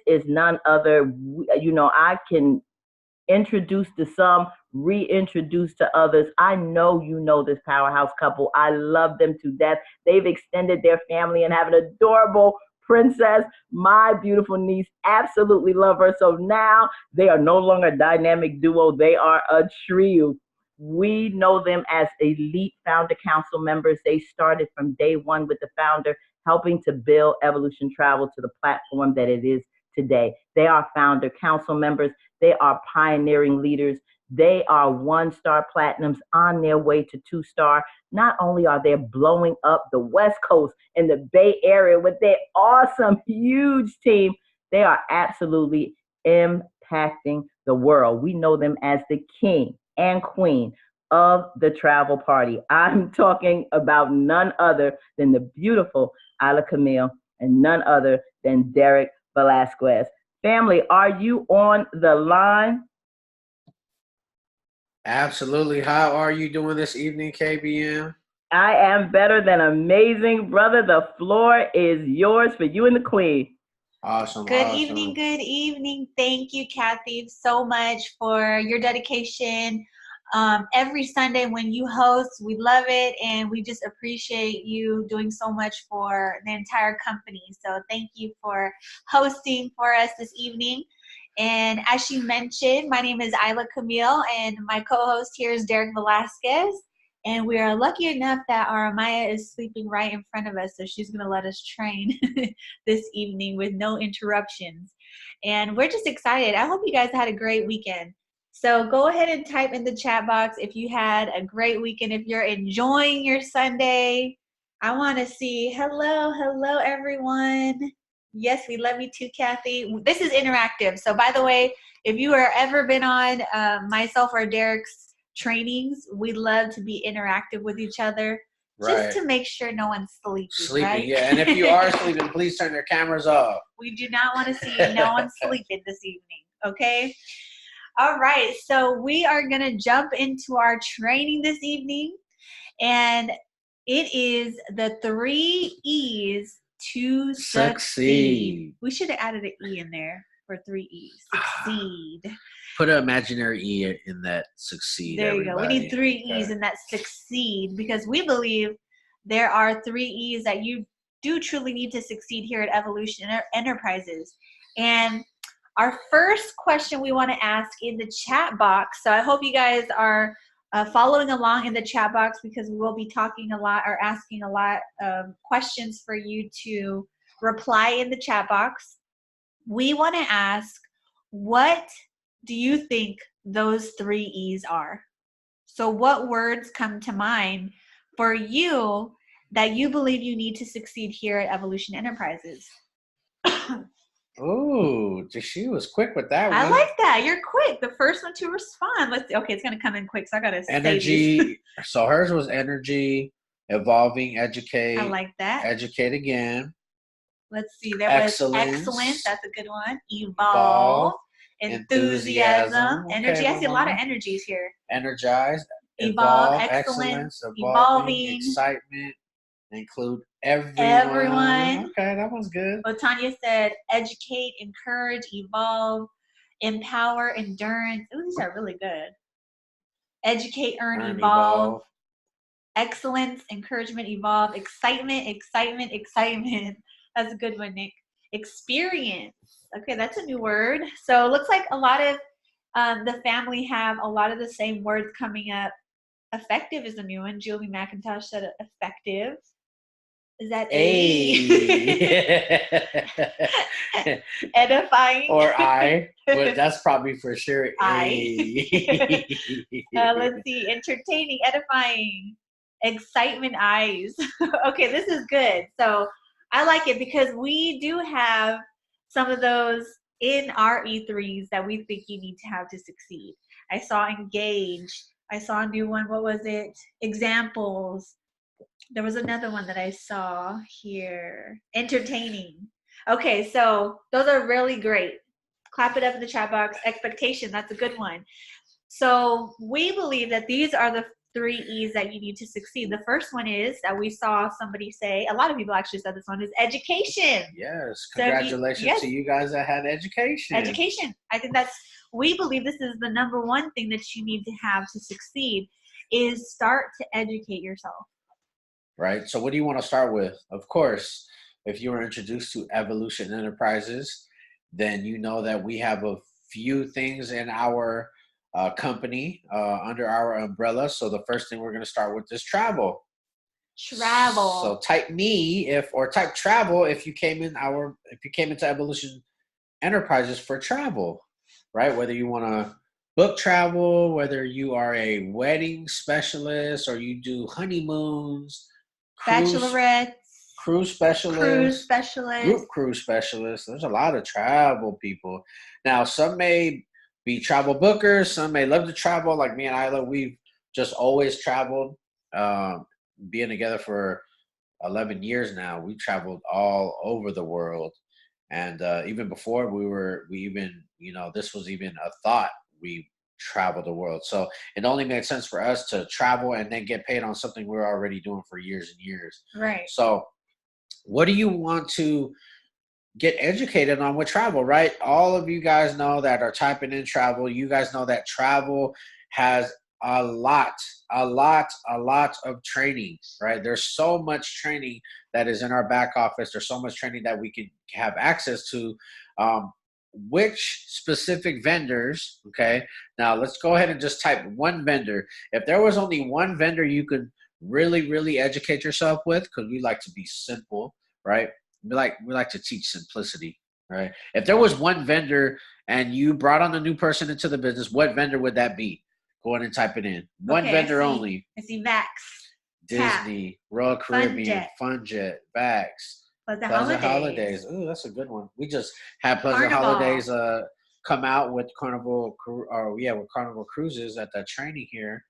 is none other. I can introduce to some, reintroduce to others. I know you know this powerhouse couple. I love them to death. They've extended their family and have an adorable princess. My beautiful niece absolutely love her. So now they are no longer a dynamic duo. They are a trio. We know them as elite founder council members. They started from day one with the founder, helping to build Evolution Travel to the platform that it is today. They are founder council members. They are pioneering leaders. They are 1-star platinums on their way to 2-star. Not only are they blowing up the West Coast and the Bay Area with their awesome, huge team, they are absolutely impacting the world. We know them as the king and queen of the travel party. I'm talking about none other than the beautiful Ayla Camille and none other than Derrick Velasquez. Family, are you on the line? Absolutely. How are you doing this evening, KBM? I am better than amazing, brother. The floor is yours for you and the queen. Awesome. Good evening. Good evening. Thank you, Kathy, so much for your dedication. Every Sunday when you host, we love it, and we just appreciate you doing so much for the entire company. So thank you for hosting for us this evening. And as she mentioned, my name is Ayla Camille, and my co-host here is Derrick Velasquez. And we are lucky enough that our Amaya is sleeping right in front of us, so she's going to let us train this evening with no interruptions. And we're just excited. I hope you guys had a great weekend. So go ahead and type in the chat box if you had a great weekend, if you're enjoying your Sunday. I want to see. Hello, everyone. Yes, we love you too, Kathy. This is interactive. So by the way, if you have ever been on myself or Derrick's trainings, we love to be interactive with each other, just to make sure no one's sleeping, right? Yeah. And if you are sleeping, please turn your cameras off. We do not want to see no one sleeping this evening, okay? All right, so we are going to jump into our training this evening, and it is the 3 E's to succeed. We should have added an E in there for 3 E's. Succeed. Put an imaginary E in that succeed. There you go. We need 3 E's in that succeed, because we believe there are 3 E's that you do truly need to succeed here at Evolution Enterprises. And our first question we want to ask in the chat box, so I hope you guys are following along in the chat box, because we will be talking a lot or asking a lot of questions for you to reply in the chat box. We want to ask, what do you think those 3 E's are? So what words come to mind for you that you believe you need to succeed here at Evolution Enterprises? Oh, she was quick with that one. I like that. You're quick. The first one to respond. Let's see. Okay, it's going to come in quick, so I got to energy. So hers was energy, evolving, educate. I like that. Educate again. Let's see. There was excellent. That's a good one. Evolve. Enthusiasm. Energy. I see a lot of energies here. Energize. Evolve. Excellence. Evolving. Excitement. Include everyone. Okay, that one's good. Well, Tanya said educate, encourage, evolve, empower, endurance. Ooh, these are really good. Educate, earn, evolve. Excellence, encouragement, evolve. Excitement. That's a good one, Nick. Experience. Okay, that's a new word. So it looks like a lot of the family have a lot of the same words coming up. Effective is a new one. Julie McIntosh said effective. Is that edifying? Or I. But that's probably for sure I. Let's see. Entertaining, edifying, excitement, eyes. Okay, this is good. So I like it because we do have some of those in our E3s that we think you need to have to succeed. I saw engage. I saw a new one. What was it? Examples. There was another one that I saw here. Entertaining. Okay, so those are really great. Clap it up in the chat box. Expectation, that's a good one. So we believe that these are the 3 E's that you need to succeed. The first one is that we saw somebody say, a lot of people actually said this one, is education. Yes. So Congratulations to you guys that had education. Education. I think we believe this is the number one thing that you need to have to succeed, is start to educate yourself. Right. So what do you want to start with? Of course, if you were introduced to Evolution Enterprises, then you know that we have a few things in our company under our umbrella. So the first thing we're going to start with is travel. Travel. So type me or type travel if you came into Evolution Enterprises for travel, right? Whether you want to book travel, whether you are a wedding specialist or you do honeymoons, bachelorettes, cruise specialists, group cruise specialists. There's a lot of travel people. Now, some may be travel bookers. Some may love to travel. Like me and Ayla, we've just always traveled. Being together for 11 years now, we traveled all over the world. And even before this was even a thought, we travel the world. So it only made sense for us to travel and then get paid on something we're already doing for years and years. Right. So what do you want to get educated on with travel, right? All of you guys know that are typing in travel. You guys know that travel has a lot of training, right? There's so much training that is in our back office. There's so much training that we can have access to. Which specific vendors, okay? Now let's go ahead and just type one vendor. If there was only one vendor you could really, really educate yourself with, because we like to be simple, right? We like to teach simplicity, right? If there was one vendor and you brought on a new person into the business, what vendor would that be? Go ahead and type it in. One vendor only. I see Vax, Disney, Tap, Royal Caribbean, Funjet, Vax. Pleasant Holidays. Ooh, that's a good one. We just had Pleasant Holidays come out with Carnival Cruises at that training here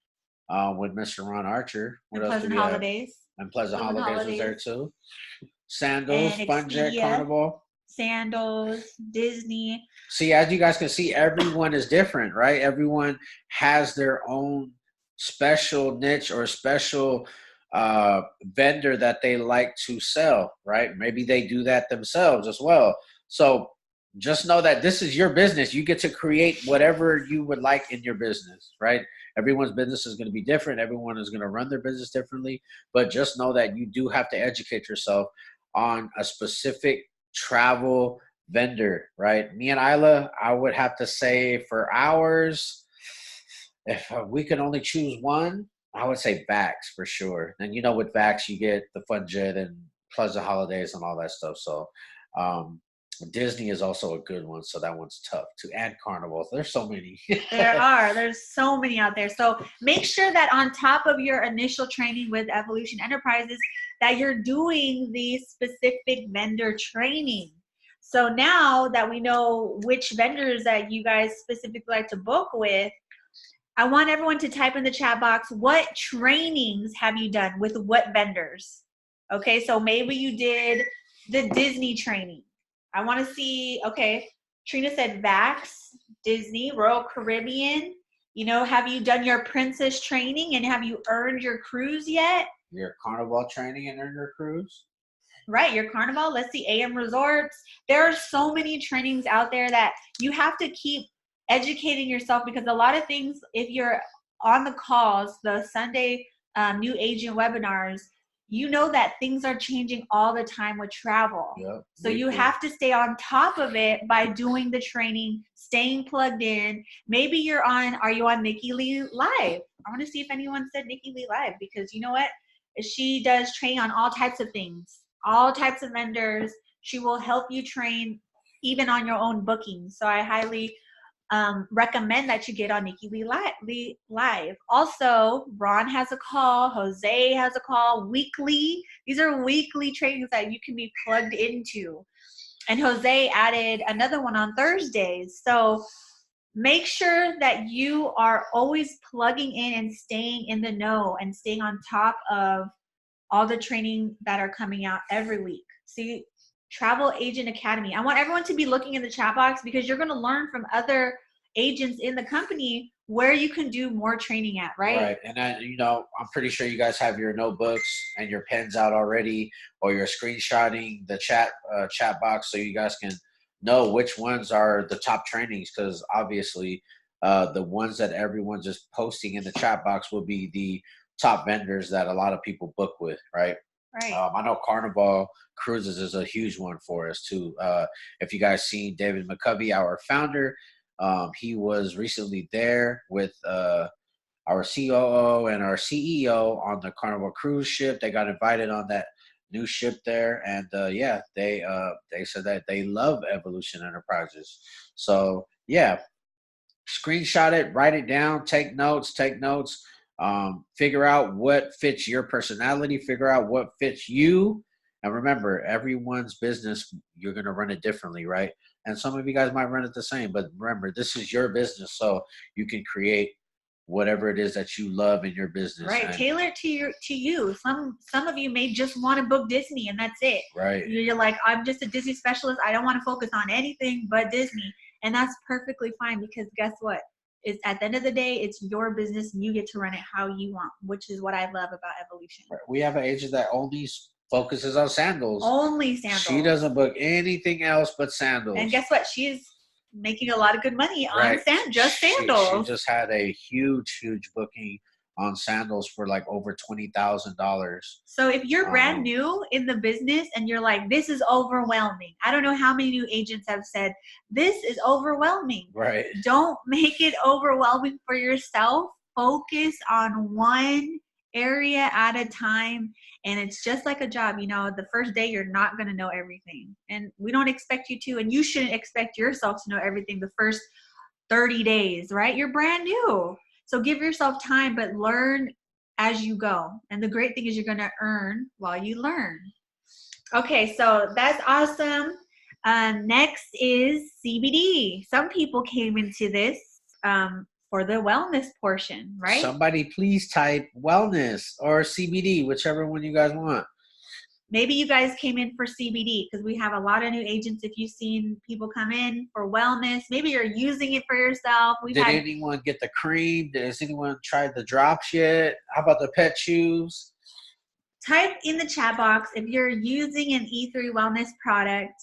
with Mr. Ron Archer. What else Pleasant Holidays. And Pleasant Holidays was there too. Sandals, Funjet, Carnival. Sandals, Disney. See, as you guys can see, everyone is different, right? Everyone has their own special niche or special vendor that they like to sell, right? Maybe they do that themselves as well. So just know that this is your business. You get to create whatever you would like in your business, right? Everyone's business is going to be different. Everyone is going to run their business differently, but just know that you do have to educate yourself on a specific travel vendor, right? Me and Ayla, I would have to say for ours, if we could only choose one, I would say Vax for sure. And with Vax, you get the Funjet and Pleasant Holidays and all that stuff. So Disney is also a good one. So that one's tough to add. Carnival. There's so many. There's so many out there. So make sure that on top of your initial training with Evolution Enterprises, that you're doing the specific vendor training. So now that we know which vendors that you guys specifically like to book with, I want everyone to type in the chat box, what trainings have you done with what vendors? Okay, so maybe you did the Disney training. I want to see, okay, Trina said Vax, Disney, Royal Caribbean. Have you done your princess training and have you earned your cruise yet? Your Carnival training and earned your cruise? Right, your Carnival. Let's see, AM Resorts. There are so many trainings out there that you have to keep educating yourself, because a lot of things, if you're on the calls, the Sunday new agent webinars, that things are changing all the time with travel. Yep, so you have to stay on top of it by doing the training, staying plugged in. Maybe are you on Nikki Lee Live? I want to see if anyone said Nikki Lee Live, because you know what? She does train on all types of things, all types of vendors. She will help you train even on your own bookings. So I highly recommend that you get on Nikki Lee Live. Also, Ron has a call. Jose has a call weekly. These are weekly trainings that you can be plugged into. And Jose added another one on Thursdays. So make sure that you are always plugging in and staying in the know and staying on top of all the training that are coming out every week. See, Travel Agent Academy. I want everyone to be looking in the chat box, because you're going to learn from other agents in the company where you can do more training at, right? Right. And then, you know, I'm pretty sure you guys have your notebooks and your pens out already, or you're screenshotting the chat box so you guys can know which ones are the top trainings, because obviously the ones that everyone's just posting in the chat box will be the top vendors that a lot of people book with, right? Right. I know Carnival Cruises is a huge one for us too. If you guys seen David McCovey, our founder, he was recently there with our COO and our CEO on the Carnival cruise ship. They got invited on that new ship there, and yeah, they said that they love Evolution Enterprises. So yeah, screenshot it, write it down, take notes, figure out what fits your personality, figure out what fits you. And remember, everyone's business, you're going to run it differently, right? And some of you guys might run it the same, but remember, this is your business, so you can create whatever it is that you love in your business. Right. And tailor it to you. Some of you may just want to book Disney and that's it. right. You're like, I'm just a Disney specialist. I don't want to focus on anything but Disney. And that's perfectly fine, because guess what? It's at the end of the day, it's your business and you get to run it how you want, which is what I love about Evolution. Right. We have an agent that only focuses on sandals. Only sandals. She doesn't book anything else but sandals. And guess what? She's making a lot of good money on sandals. She just had a huge booking on sandals for like over $20,000. So if you're brand new in the business and you're like, this is overwhelming. I don't know how many new agents have said, this is overwhelming. Right. Don't make it overwhelming for yourself. Focus on one area at a time. And it's just like a job. You know, the first day you're not going to know everything. And we don't expect you to. And you shouldn't expect yourself to know everything the first 30 days, right? You're brand new. So give yourself time, but learn as you go. And the great thing is you're going to earn while you learn. Okay, so that's awesome. Next is CBD. Some people came into this for the wellness portion, right? Somebody please type wellness or CBD, whichever one you guys want. Maybe you guys came in for CBD, because we have a lot of new agents. If you've seen people come in for wellness, maybe you're using it for yourself. Did anyone get the cream? Has anyone tried the drops yet? How about the pet shoes? Type in the chat box if you're using an E3 wellness product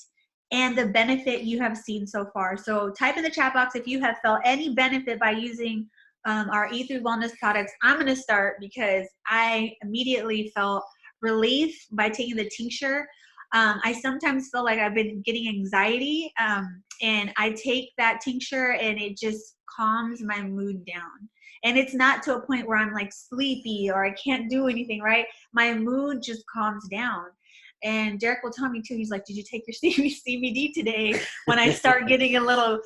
and the benefit you have seen so far. So type in the chat box if you have felt any benefit by using our E3 wellness products. I'm going to start because I immediately felt relief by taking the tincture. I sometimes feel like I've been getting anxiety, and I take that tincture and it just calms my mood down. And it's not to a point where I'm like sleepy or I can't do anything, right? My mood just calms down. And Derrick will tell me too, he's like, did you take your CBD today? When I start getting a little,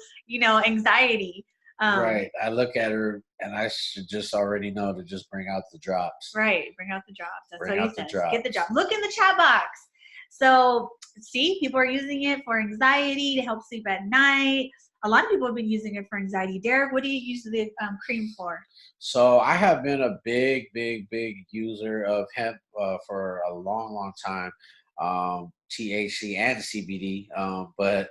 anxiety. Right. I look at her and I should just already know to just bring out the drops. Right. Bring out the drops. That's what he says. Get the drops. Look in the chat box. So see, people are using it for anxiety, to help sleep at night. A lot of people have been using it for anxiety. Derrick, what do you use the cream for? So I have been a big user of hemp for a long time. THC and CBD. But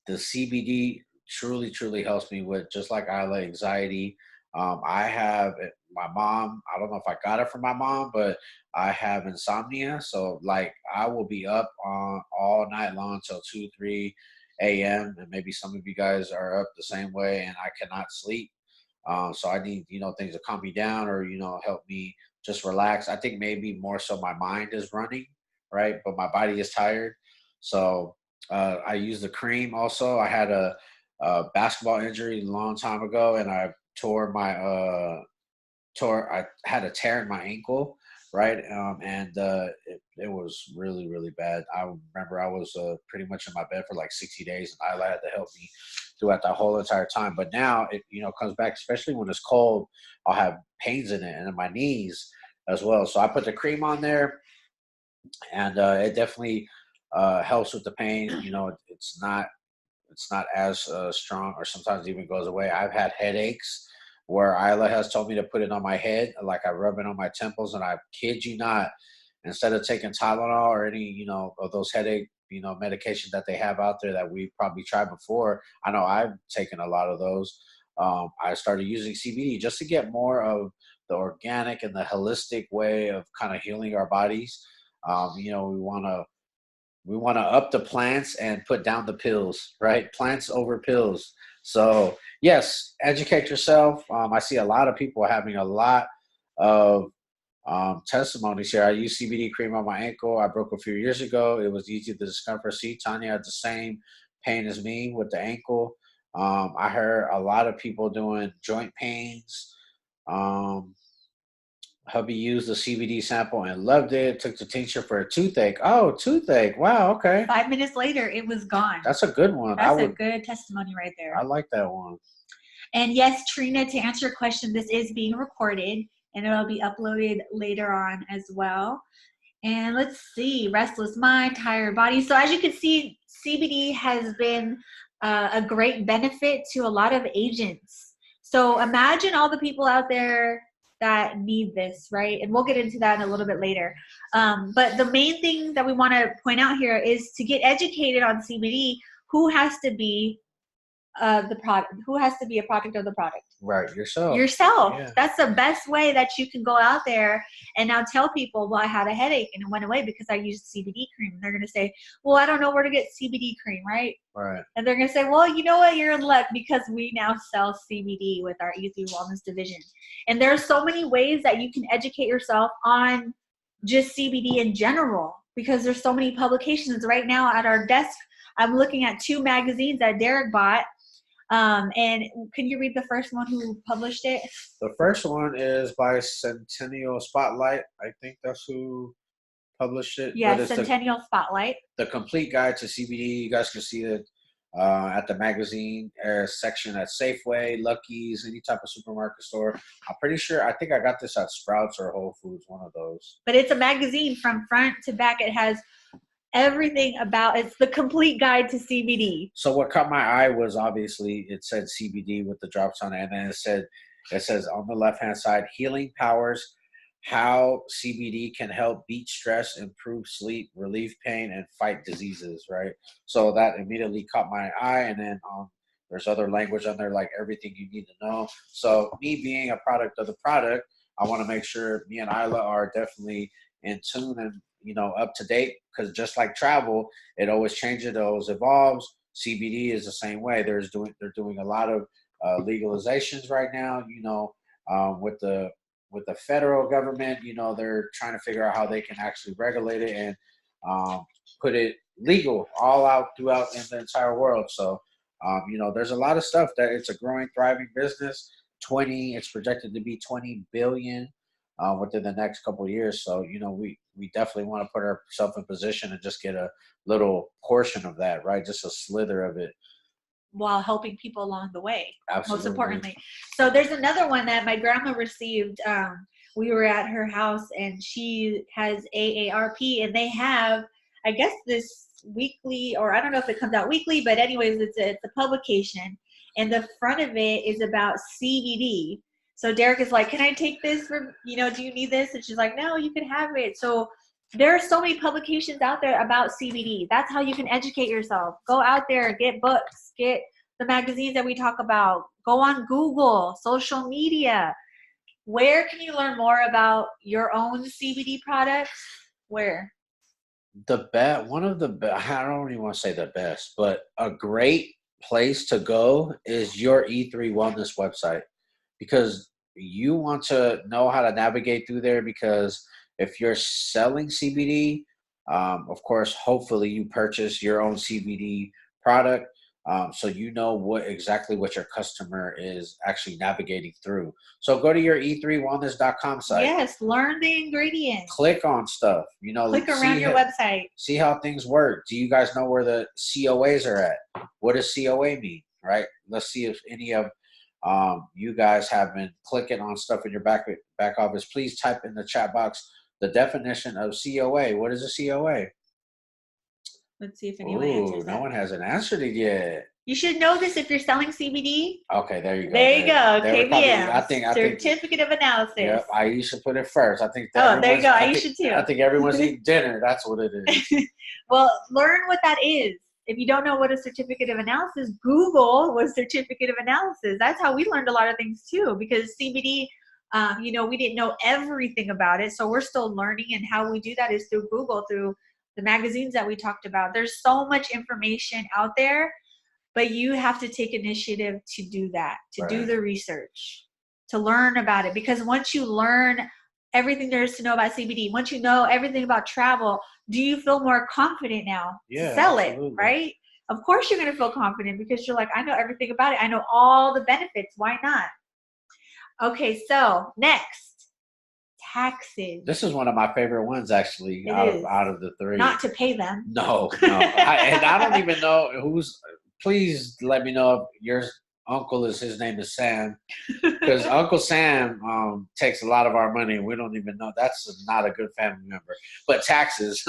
the CBD truly helps me with, just like Ayla, anxiety. I have my mom. I don't know if I got it from my mom, but I have insomnia. So like I will be up on all night long till 2, 3 a.m. And maybe some of you guys are up the same way, and I cannot sleep. So I need, things to calm me down or, help me just relax. I think maybe more so my mind is running, right? But my body is tired. So I use the cream also. I had a basketball injury a long time ago, and I I had a tear in my ankle, right? And it was really bad. I remember I was pretty much in my bed for like 60 days, and Ayla had to help me throughout that whole entire time. But now it, comes back, especially when it's cold. I'll have pains in it and in my knees as well. So I put the cream on there, and it definitely helps with the pain. It's not as strong, or sometimes even goes away. I've had headaches where Ayla has told me to put it on my head, like I rub it on my temples, and I kid you not, instead of taking Tylenol or any, of those headache, medication that they have out there that we probably tried before. I know I've taken a lot of those. I started using CBD just to get more of the organic and the holistic way of kind of healing our bodies. You know, we want to up the plants and put down the pills, right? Plants over pills. So yes, educate yourself. I see a lot of people having a lot of testimonies here. I use CBD cream on my ankle. I broke a few years ago. It was easy to discover. See, Tanya had the same pain as me with the ankle. I heard a lot of people doing joint pains. Um, Hubby used the CBD sample and loved it. Took the tincture for a toothache. Oh, toothache. Wow, okay. 5 minutes later, it was gone. That's a good one. That's a good testimony right there. I like that one. And yes, Trina, to answer your question, this is being recorded and it'll be uploaded later on as well. And let's see, restless mind, tired body. So as you can see, CBD has been a great benefit to a lot of agents. So imagine all the people out there that need this, right? And we'll get into that in a little bit later. But the main thing that we want to point out here is to get educated on CBD. Who has to be the product? Who has to be a product of the product? Right, yourself. Yeah. That's the best way that you can go out there and now tell people, well, I had a headache and it went away because I used CBD cream. And they're going to say, well, I don't know where to get CBD cream, right? Right. And they're going to say, well, you know what? You're in luck because we now sell CBD with our E3 Wellness division. And there are so many ways that you can educate yourself on just CBD in general because there's so many publications right now at our desk. I'm looking at 2 magazines that Derrick bought. And can you read the first one who published it? The first one is by Centennial Spotlight. I think that's who published it. Yeah, Centennial Spotlight. The complete guide to CBD. You guys can see it at the magazine section at Safeway, Lucky's, any type of supermarket store. I'm pretty sure. I think I got this at Sprouts or Whole Foods, one of those. But it's a magazine from front to back. It has everything about it's the complete guide to CBD. So what caught my eye was obviously it said CBD with the drops on it, and then it says on the left hand side, healing powers, how CBD can help beat stress, improve sleep, relieve pain, and fight diseases. Right. So that immediately caught my eye, and then there's other language on there like everything you need to know. So me being a product of the product, I want to make sure me and Ayla are definitely in tune and up to date, because just like travel, it always changes, it always evolves. CBD is the same way. They're doing a lot of legalizations right now. With the federal government, they're trying to figure out how they can actually regulate it and put it legal all out throughout in the entire world. So there's a lot of stuff that it's a growing, thriving business. It's projected to be 20 billion. Within the next couple of years. So, we definitely want to put ourselves in position and just get a little portion of that, right? Just a slither of it. While helping people along the way, Absolutely. Most importantly. So there's another one that my grandma received. We were at her house and she has AARP and they have, I guess, this weekly, or I don't know if it comes out weekly, but anyways, it's a publication. And the front of it is about CBD. So Derrick is like, can I take this for, do you need this? And she's like, no, you can have it. So there are so many publications out there about CBD. That's how you can educate yourself. Go out there, get books, get the magazines that we talk about. Go on Google, social media. Where can you learn more about your own CBD products? Where? One of the best, I don't even want to say the best, but a great place to go is your E3 Wellness website. Because you want to know how to navigate through there, because if you're selling CBD, of course, hopefully you purchase your own CBD product, so exactly what your customer is actually navigating through. So go to your e3wellness.com site. Yes, learn the ingredients. Click on stuff. Click around your website. See how things work. Do you guys know where the COAs are at? What does COA mean, right? Let's see if any of you guys have been clicking on stuff in your back office. Please type in the chat box the definition of COA. What is a COA? Let's see if anyone answers that. No one hasn't answered it yet. You should know this if you're selling CBD. Okay, there you go. There you go. KBM. I think Certificate of Analysis. Yep, Aisha put it first. I think. There you go. Aisha too. I think everyone's eating dinner. That's what it is. Well, learn what that is. If you don't know what a certificate of analysis, Google was certificate of analysis. That's how we learned a lot of things too, because CBD, you know, we didn't know everything about it. So we're still learning, and how we do that is through Google, through the magazines that we talked about. There's so much information out there, but you have to take initiative to do that, to do the research, to learn about it. Because once you learn everything there is to know about CBD, once you know everything about travel, do you feel more confident now to sell it, right? Of course you're going to feel confident, because you're like, I know everything about it. I know all the benefits. Why not? Okay, so next, taxes. This is one of my favorite ones, actually, out of the three. Not to pay them. No. And I don't even know who's. Please let me know if your uncle his name is Sam, because Uncle Sam takes a lot of our money, and we don't even know. That's not a good family member. But taxes,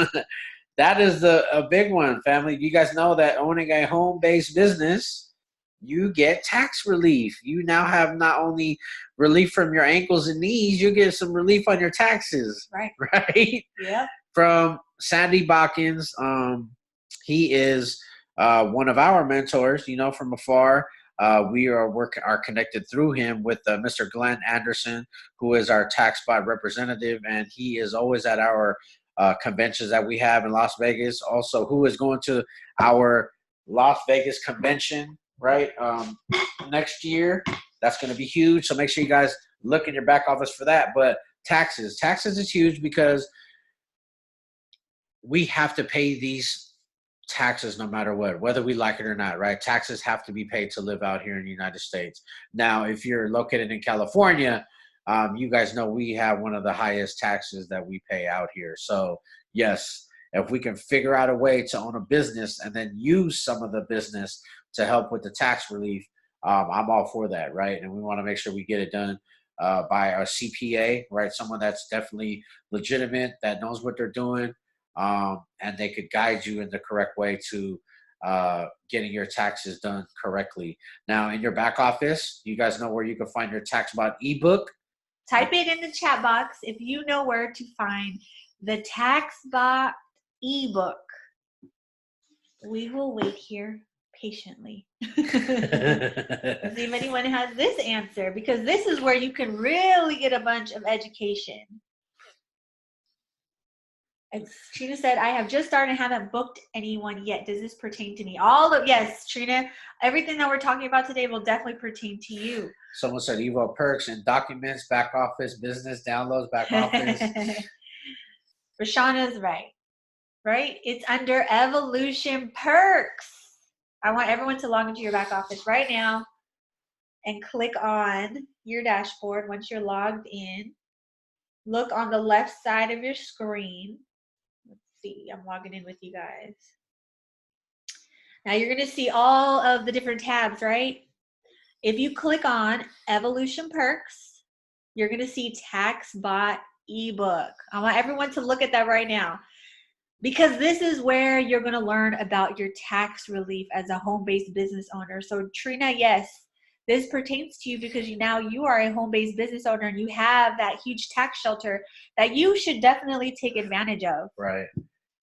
that is a big one, family. You guys know that owning a home-based business, you get tax relief. You now have not only relief from your ankles and knees, you get some relief on your taxes. Right? Yeah. From Sandy Bockins, he is one of our mentors, you know, from afar. We are connected through him with Mr. Glenn Anderson, who is our tax bot representative, and he is always at our conventions that we have in Las Vegas. Also, who is going to our Las Vegas convention, right, next year. That's going to be huge. So make sure you guys look in your back office for that. But taxes is huge, because we have to pay these taxes no matter what, whether we like it or not, right? Taxes have to be paid to live out here in the United States. Now, if you're located in California, you guys know we have one of the highest taxes that we pay out here. So yes, if we can figure out a way to own a business and then use some of the business to help with the tax relief, I'm all for that, right? And we want to make sure we get it done by a CPA, right? Someone that's definitely legitimate, that knows what they're doing, and they could guide you in the correct way to getting your taxes done correctly. Now, in your back office, you guys know where you can find your TaxBot ebook. Type it in the chat box if you know where to find the TaxBot ebook. We will wait here patiently. See if anyone has this answer, because this is where you can really get a bunch of education. Trina said, I have just started and haven't booked anyone yet. Does this pertain to me? Yes, Trina, everything that we're talking about today will definitely pertain to you. Someone said Evo perks and documents, back office, business downloads, back office. Rashana's right? It's under Evolution Perks. I want everyone to log into your back office right now and click on your dashboard. Once you're logged in, look on the left side of your screen. Let's see, I'm logging in with you guys. Now you're going to see all of the different tabs, right? If you click on Evolution Perks, you're going to see TaxBot ebook. I want everyone to look at that right now, because this is where you're going to learn about your tax relief as a home-based business owner. So Trina, yes, this pertains to you, because now you are a home-based business owner and you have that huge tax shelter that you should definitely take advantage of. Right.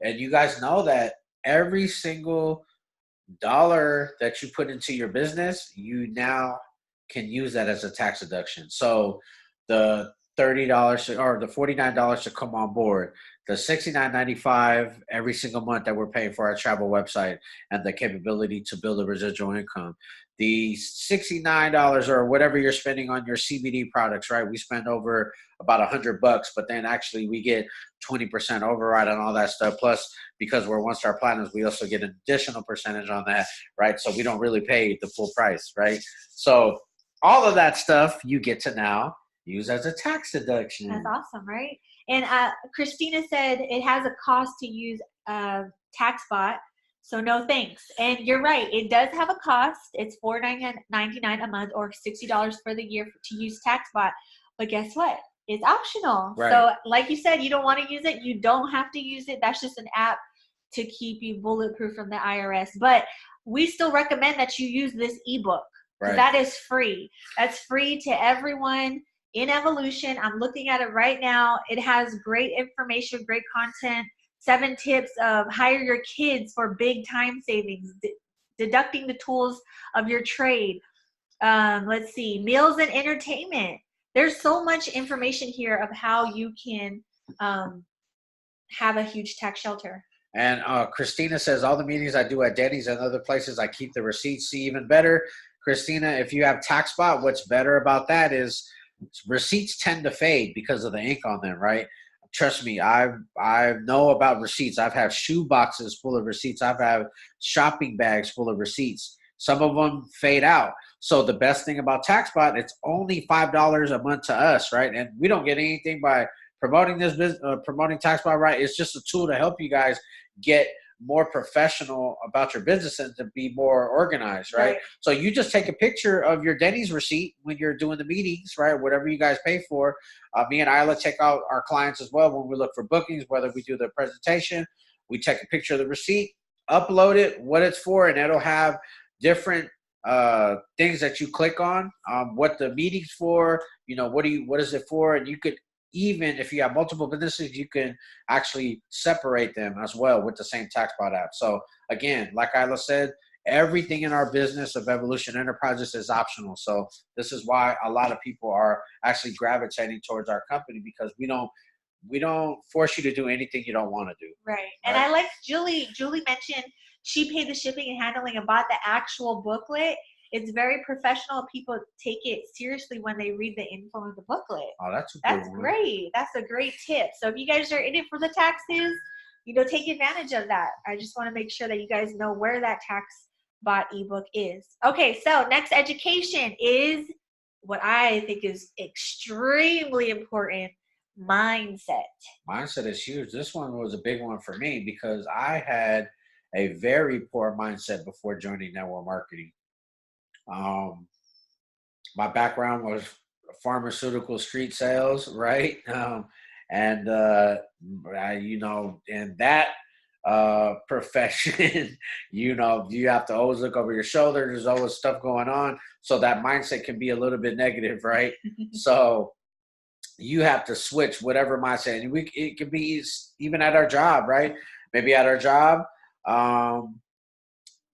And you guys know that every single dollar that you put into your business, you now can use that as a tax deduction. So the $30 or the $49 to come on board, the $69.95 every single month that we're paying for our travel website and the capability to build a residual income, the $69 or whatever you're spending on your CBD products, right? We spend over about $100, but then actually we get 20% override on all that stuff. Plus, because we're one-star platinums, we also get an additional percentage on that, right? So we don't really pay the full price, right? So all of that stuff you get to now use as a tax deduction. That's awesome, right? And Christina said it has a cost to use TaxBot, so no thanks. And you're right, it does have a cost. It's $4.99 a month or $60 for the year to use TaxBot. But guess what? It's optional. Right. So like you said, you don't want to use it. You don't have to use it. That's just an app to keep you bulletproof from the IRS. But we still recommend that you use this ebook. Right. That is free. That's free to everyone in Evolution. I'm looking at it right now. It has great information, great content, 7 tips of hire your kids for big time savings, deducting the tools of your trade. Let's see, meals and entertainment. There's so much information here of how you can have a huge tax shelter. And Christina says, all the meetings I do at Denny's and other places, I keep the receipts. See, even better, Christina, if you have TaxBot, what's better about that is receipts tend to fade because of the ink on them, right? Trust me, I know about receipts. I've had shoe boxes full of receipts. I've had shopping bags full of receipts. Some of them fade out. So the best thing about TaxBot, it's only $5 a month to us, right? And we don't get anything by promoting this business, promoting TaxBot, right? It's just a tool to help you guys get more professional about your business and to be more organized, right? So you just take a picture of your Denny's receipt when you're doing the meetings, right? Whatever you guys pay for. Me and Ayla check out our clients as well when we look for bookings, whether we do the presentation, we take a picture of the receipt, upload it, what it's for, and it'll have different things that you click on, what the meeting's for, you know, what is it for, and you could, even if you have multiple businesses, you can actually separate them as well with the same TaxBot app. So again, like Ayla said, everything in our business of Evolution Enterprises is optional. So this is why a lot of people are actually gravitating towards our company, because we don't force you to do anything you don't want to do. Right. And I like Julie mentioned she paid the shipping and handling and bought the actual booklet. It's very professional. People take it seriously when they read the info in the booklet. Oh, that's great. That's a great tip. So if you guys are in it for the taxes, you know, take advantage of that. I just want to make sure that you guys know where that TaxBot ebook is. Okay, so next education is what I think is extremely important, mindset. Mindset is huge. This one was a big one for me because I had a very poor mindset before joining network marketing. My background was pharmaceutical street sales, right? And you know, in that profession, you know, you have to always look over your shoulder. There's always stuff going on, so that mindset can be a little bit negative, right? So you have to switch whatever mindset, and it can be even at our job, right? Maybe at our job,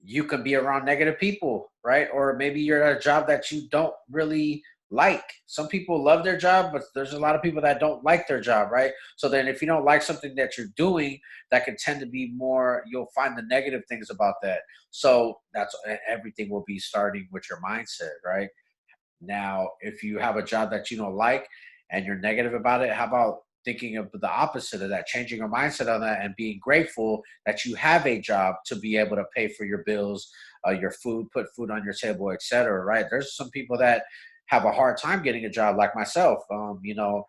you can be around negative people, right? Or maybe you're at a job that you don't really like. Some people love their job, but there's a lot of people that don't like their job, right? So then if you don't like something that you're doing, that can tend to be more, you'll find the negative things about that. So that's everything will be starting with your mindset, right? Now, if you have a job that you don't like and you're negative about it, how about thinking of the opposite of that, changing your mindset on that and being grateful that you have a job to be able to pay for your bills, your food, put food on your table, etc. Right? There's some people that have a hard time getting a job, like myself. You know,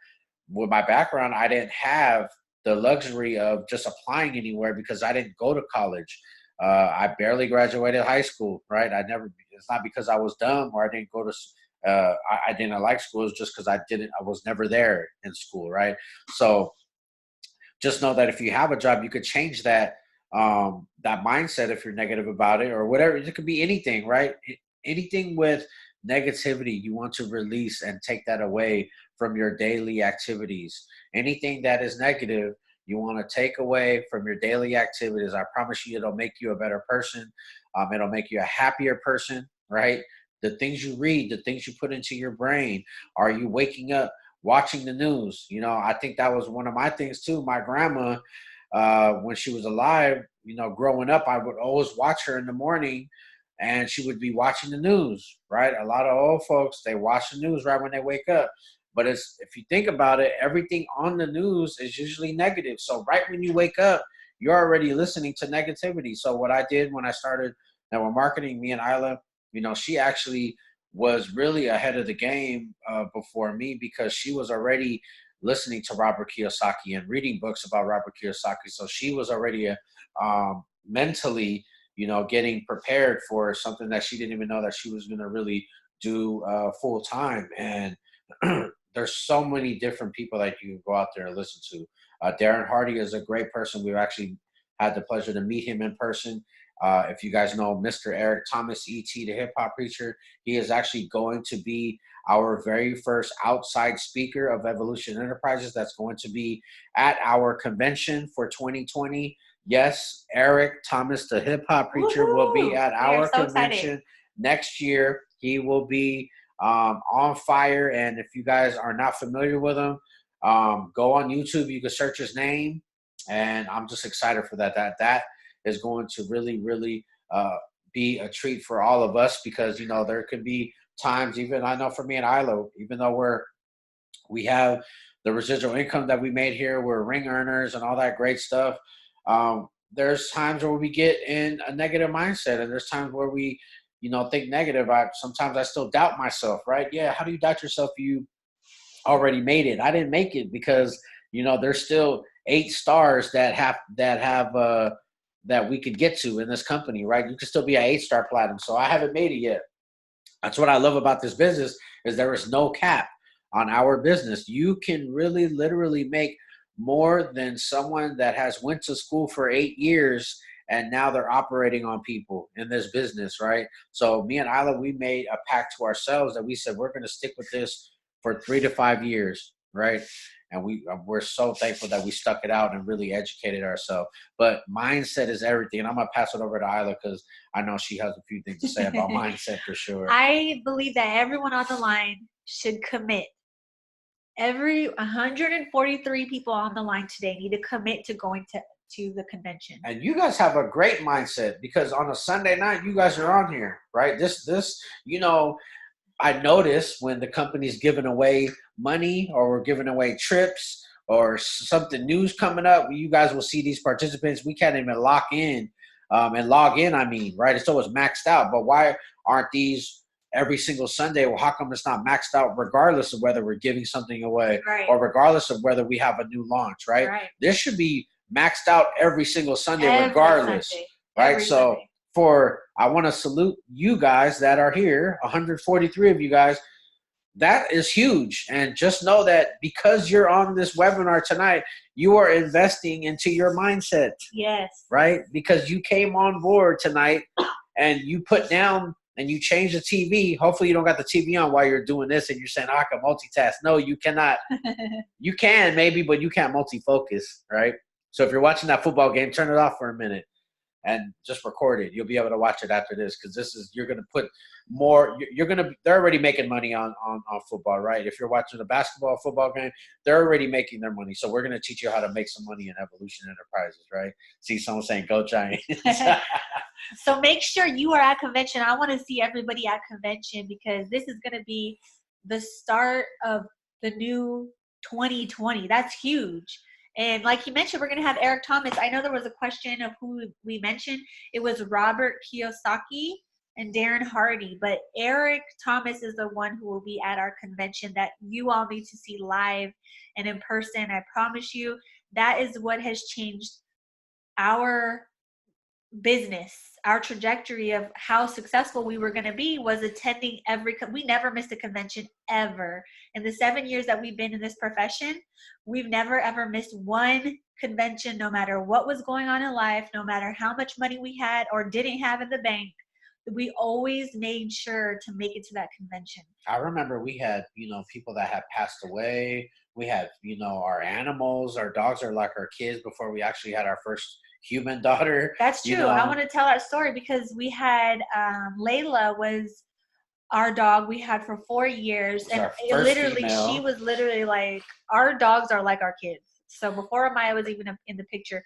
with my background, I didn't have the luxury of just applying anywhere because I didn't go to college. I barely graduated high school, right? It's not because I was dumb or I didn't go to I didn't like school. It's just because I was never there in school, right? So just know that if you have a job, you could change that mindset if you're negative about it or whatever. It could be anything, right? Anything with negativity you want to release and take that away from your daily activities. Anything that is negative you want to take away from your daily activities. I promise you it'll make you a better person. It'll make you a happier person, right? The things you read, the things you put into your brain. Are you waking up watching the news? You know, I think that was one of my things too. My grandma, when she was alive, you know, growing up, I would always watch her in the morning and she would be watching the news, right? A lot of old folks, they watch the news right when they wake up. But if you think about it, everything on the news is usually negative. So right when you wake up, you're already listening to negativity. So what I did when I started network marketing, me and Ayla, you know, she actually was really ahead of the game before me because she was already listening to Robert Kiyosaki and reading books about Robert Kiyosaki. So she was already mentally, you know, getting prepared for something that she didn't even know that she was going to really do full time. And there's so many different people that you can go out there and listen to. Darren Hardy is a great person. We've actually had the pleasure to meet him in person. If you guys know Mr. Eric Thomas, E.T., the hip hop preacher, he is actually going to be our very first outside speaker of Evolution Enterprises. That's going to be at our convention for 2020. Yes, Eric Thomas, the hip hop preacher, will be at our convention next year. He will be on fire. And if you guys are not familiar with him, go on YouTube. You can search his name. And I'm just excited for that. That is going to really, really be a treat for all of us, because, you know, there could be times, even I know for me and Ayla, even though we have the residual income that we made here, we're ring earners and all that great stuff. There's times where we get in a negative mindset, and there's times where we, you know, think negative. Sometimes I still doubt myself, right? Yeah. How do you doubt yourself? You already made it. I didn't make it because, you know, there's still 8 stars that we could get to in this company, right? You can still be an 8-star platinum. So I haven't made it yet. That's what I love about this business, is there is no cap on our business. You can really literally make more than someone that has went to school for 8 years and now they're operating on people in this business, right? So me and Ayla, we made a pact to ourselves that we said we're going to stick with this for 3 to 5 years, right? And we're so thankful that we stuck it out and really educated ourselves. But mindset is everything. And I'm going to pass it over to Ayla because I know she has a few things to say about mindset for sure. I believe that everyone on the line should commit. Every 143 people on the line today need to commit to going to the convention. And you guys have a great mindset, because on a Sunday night, you guys are on here, right? This, you know, I notice when the company's giving away money or we're giving away trips or something new's coming up, you guys will see these participants. We can't even lock in and log in. I mean, right? It's always maxed out. But why aren't these every single Sunday? Well, how come it's not maxed out regardless of whether we're giving something away, right, or regardless of whether we have a new launch, right? This should be maxed out every single Sunday, regardless, Sunday. right? Every so Sunday. I want to salute you guys that are here, 143 of you guys. That is huge. And just know that because you're on this webinar tonight, you are investing into your mindset. Yes. Right? Because you came on board tonight and you put down and you change the TV. Hopefully you don't got the TV on while you're doing this and you're saying, I can multitask. No, you cannot. You can maybe, but you can't multifocus, right? So if you're watching that football game, turn it off for a minute and just record it. You'll be able to watch it after this, because you're going to put more. They're already making money on football, right? If you're watching a football game, they're already making their money. So we're going to teach you how to make some money in Evolution Enterprises, right? See someone saying, "Go Giants." So make sure you are at convention. I want to see everybody at convention, because this is going to be the start of the new 2020. That's huge. And like you mentioned, we're going to have Eric Thomas. I know there was a question of who we mentioned. It was Robert Kiyosaki and Darren Hardy. But Eric Thomas is the one who will be at our convention that you all need to see live and in person. I promise you, that is what has changed our business. Our trajectory of how successful we were going to be was attending we never missed a convention ever. In the 7 years that we've been in this profession, we've never ever missed one convention, no matter what was going on in life, no matter how much money we had or didn't have in the bank. We always made sure to make it to that convention. I remember we had, people that had passed away. We had, our animals, our dogs are like our kids before we actually had our first human daughter. That's true. I want to tell that story because we had Layla was our dog we had for 4 years, and she was literally like, our dogs are like our kids. So before Maya was even in the picture,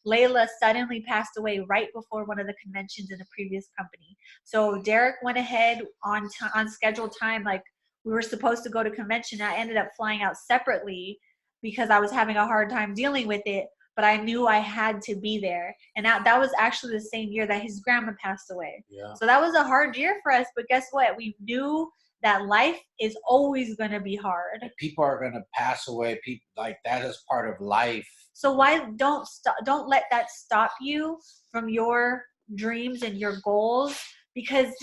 Layla suddenly passed away right before one of the conventions in a previous company. So Derrick went ahead on scheduled time, like we were supposed to go to convention. I ended up flying out separately because I was having a hard time dealing with it, but I knew I had to be there. And that was actually the same year that his grandma passed away. Yeah. So that was a hard year for us, but guess what? We knew that life is always going to be hard. And people are going to pass away. People, like, that is part of life. So why don't let that stop you from your dreams and your goals, because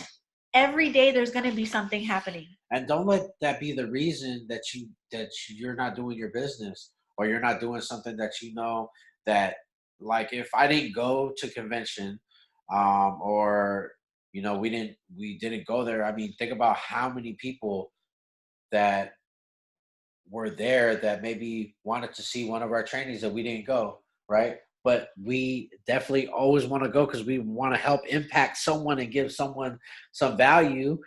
every day there's going to be something happening. And don't let that be the reason that you're not doing your business, or you're not doing something that that, like, if I didn't go to convention, or we didn't go there. I mean, think about how many people that were there that maybe wanted to see one of our trainings that we didn't go, right? But we definitely always want to go because we want to help impact someone and give someone some value,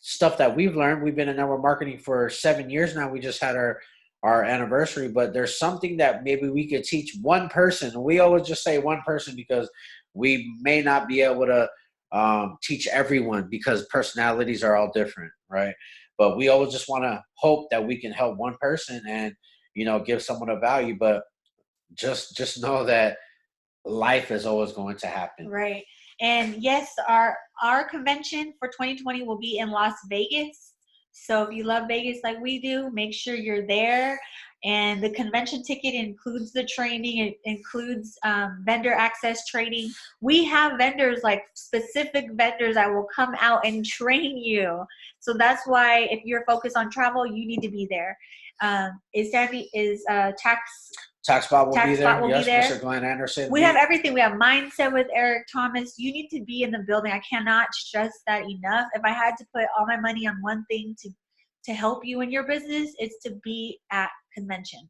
stuff that we've learned. We've been in network marketing for 7 years now. We just had our anniversary, but there's something that maybe we could teach one person. We always just say one person because we may not be able to teach everyone because personalities are all different, right? But we always just want to hope that we can help one person and give someone a value. But just know that life is always going to happen. Right. And yes, our convention for 2020 will be in Las Vegas. So if you love Vegas like we do, make sure you're there. And the convention ticket includes the training. It includes vendor access training. We have vendors, like specific vendors that will come out and train you. So that's why if you're focused on travel, you need to be there. TaxBot will be there. Yes, Be there. Mr. Glenn Anderson. We have everything. We have mindset with Eric Thomas. You need to be in the building. I cannot stress that enough. If I had to put all my money on one thing to help you in your business, it's to be at convention.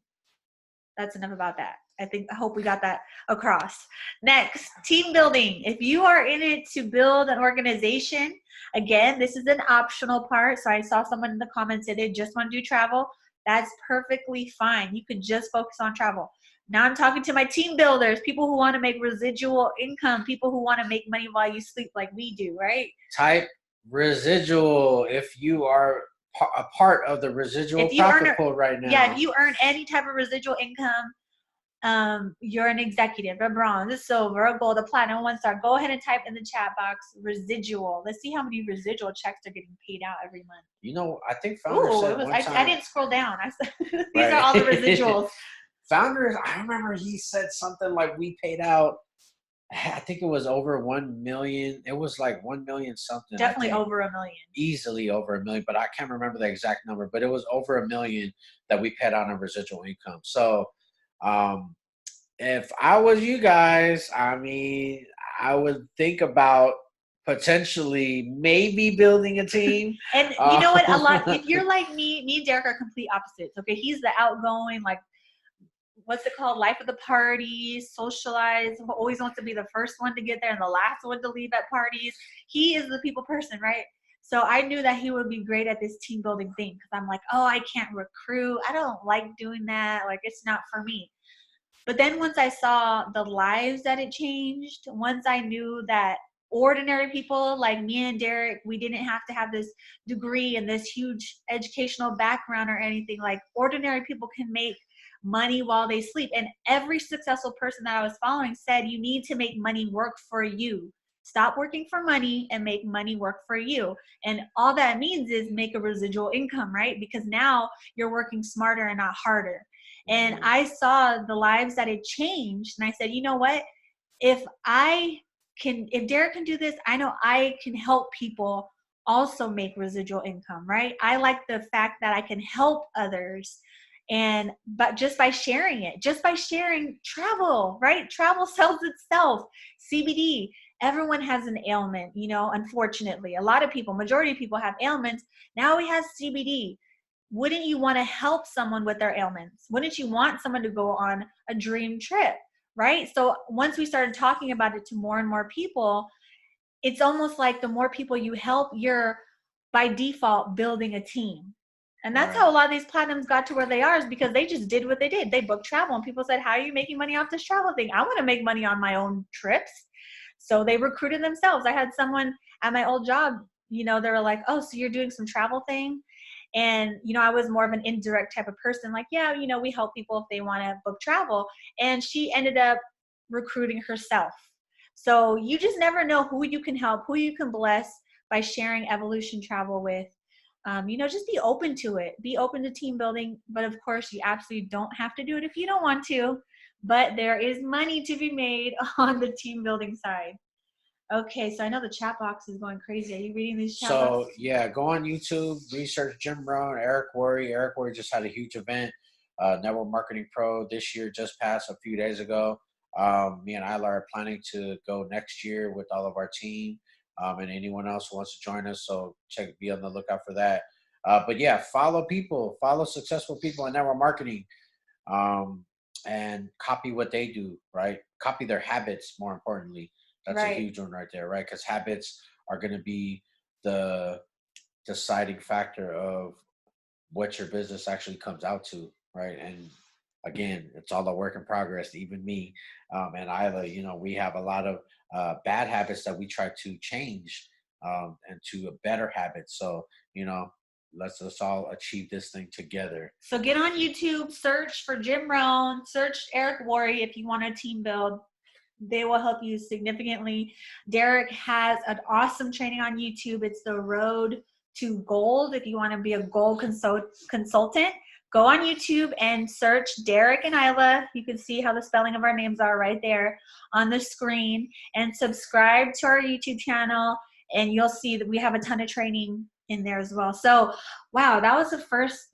That's enough about that. I hope we got that across. Next, team building. If you are in it to build an organization, again, this is an optional part. So I saw someone in the comments that they just want to do travel. That's perfectly fine. You could just focus on travel. Now I'm talking to my team builders, people who want to make residual income, people who want to make money while you sleep like we do, right? Type residual if you are a part of the residual profit pool right now. Yeah, if you earn any type of residual income, you're an executive, a bronze, a silver, a gold, a platinum, a 1-star. Go ahead and type in the chat box residual. Let's see how many residual checks are getting paid out every month. I think Founder said one time. I didn't scroll down. These are all the residuals. Founder, I remember he said something like we paid out, I think it was over 1 million. It was like 1 million something. Definitely over 1 million. Easily over 1 million, but I can't remember the exact number. But it was over 1 million that we paid out on residual income. So if I was you guys, I mean, I would think about potentially maybe building a team. And you know what? If you're like me and Derrick are complete opposites. Okay, he's the outgoing, like, what's it called? Life of the party, socialize, always wants to be the first one to get there and the last one to leave at parties. He is the people person, right? So I knew that he would be great at this team building thing because I'm like, oh, I can't recruit. I don't like doing that. Like, it's not for me. But then once I saw the lives that it changed, once I knew that ordinary people like me and Derrick, we didn't have to have this degree and this huge educational background or anything. Like, ordinary people can make money while they sleep. And every successful person that I was following said, you need to make money work for you. Stop working for money and make money work for you. And all that means is make a residual income, right? Because now you're working smarter and not harder. And I saw the lives that it changed. And I said, you know what? If Derrick can do this, I know I can help people also make residual income, right? I like the fact that I can help others. But just by sharing travel, right? Travel sells itself. CBD, everyone has an ailment, unfortunately. A lot of people, majority of people have ailments. Now we have CBD. Wouldn't you want to help someone with their ailments? Wouldn't you want someone to go on a dream trip, right? So once we started talking about it to more and more people, it's almost like the more people you help, you're by default building a team. And that's how a lot of these platinums got to where they are, is because they just did what they did. They booked travel, and people said, how are you making money off this travel thing? I want to make money on my own trips. So they recruited themselves. I had someone at my old job, they were like, oh, so you're doing some travel thing? And, I was more of an indirect type of person. Like, yeah, we help people if they want to book travel. And she ended up recruiting herself. So you just never know who you can help, who you can bless by sharing Evolution Travel with. Just be open to it. Be open to team building. But of course, you absolutely don't have to do it if you don't want to. But there is money to be made on the team building side. Okay, so I know the chat box is going crazy. Are you reading these chat boxes? So, yeah, go on YouTube, research Jim Brown, Eric Worre. Eric Worre just had a huge event, Network Marketing Pro this year, just passed a few days ago. Me and Ayla are planning to go next year with all of our team, and anyone else who wants to join us. So be on the lookout for that. But yeah, follow successful people in network marketing, and copy what they do, right? Copy their habits, more importantly. That's a huge one right there, right? Because habits are going to be the deciding factor of what your business actually comes out to, right? And again, it's all a work in progress. Even me, and Ayla, we have a lot of bad habits that we try to change, and to a better habit. So, let's all achieve this thing together. So get on YouTube, search for Jim Rohn, search Eric Worre if you want a team build. They will help you significantly. Derrick has an awesome training on YouTube. It's the Road to Gold. If you want to be a gold consultant, go on YouTube and search Derrick and Ayla. You can see how the spelling of our names are right there on the screen, and subscribe to our YouTube channel, and you'll see that we have a ton of training in there as well. So, wow, that was the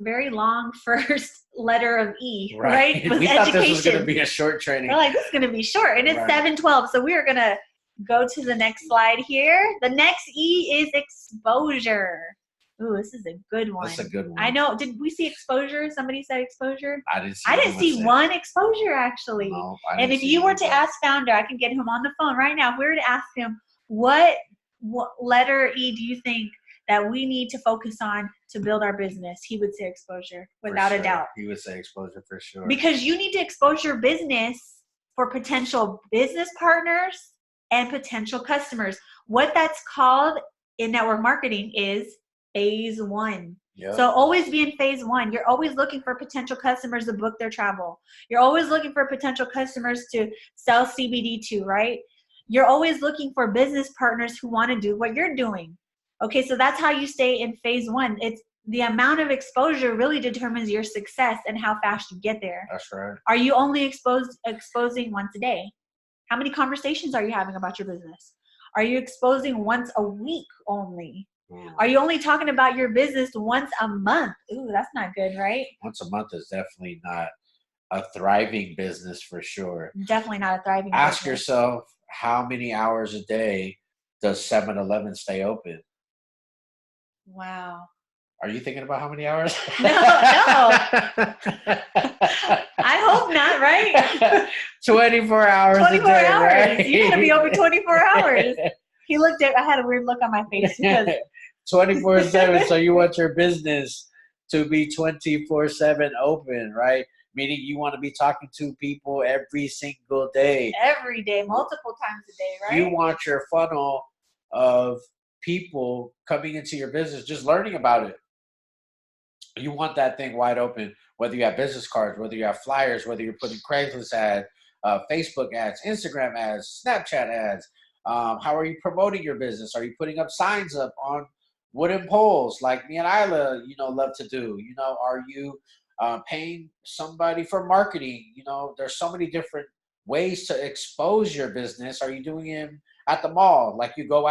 very long first letter of E, right? We thought this was going to be a short training. We're like, this is going to be short, and it's 7:12. So we are going to go to the next slide here. The next E is exposure. Ooh, this is a good one. That's a good one. I know. Did we see exposure? Somebody said exposure. I didn't see one exposure, actually. No, and if you were to ask founder, I can get him on the phone right now. If we were to ask him, what letter E do you think that we need to focus on to build our business, he would say exposure, without a doubt. He would say exposure for sure. Because you need to expose your business for potential business partners and potential customers. What that's called in network marketing is phase 1. Yep. So always be in phase 1. You're always looking for potential customers to book their travel. You're always looking for potential customers to sell CBD to, right? You're always looking for business partners who want to do what you're doing. Okay, so that's how you stay in phase 1. It's the amount of exposure really determines your success and how fast you get there. That's right. Are you only exposing once a day? How many conversations are you having about your business? Are you exposing once a week only? Are you only talking about your business once a month? Ooh, that's not good, right? Once a month is definitely not a thriving business for sure. Definitely not a thriving business. Ask yourself, how many hours a day does 7-Eleven stay open? Wow. Are you thinking about how many hours? No. I hope not, right? 24 hours 24 a day, hours. right? You gotta be over 24 hours. I had a weird look on my face because 24/7. So you want your business to be 24/7 open, right? Meaning you want to be talking to people every single day. Every day, multiple times a day, right? You want your funnel of people coming into your business, just learning about it. You want that thing wide open, whether you have business cards, whether you have flyers, whether you're putting Craigslist ads, Facebook ads, Instagram ads, Snapchat ads. How are you promoting your business? Are you putting up signs up on wooden poles like me and Ayla, love to do? Are you paying somebody for marketing? There's so many different ways to expose your business. Are you doing it at the mall? Like you go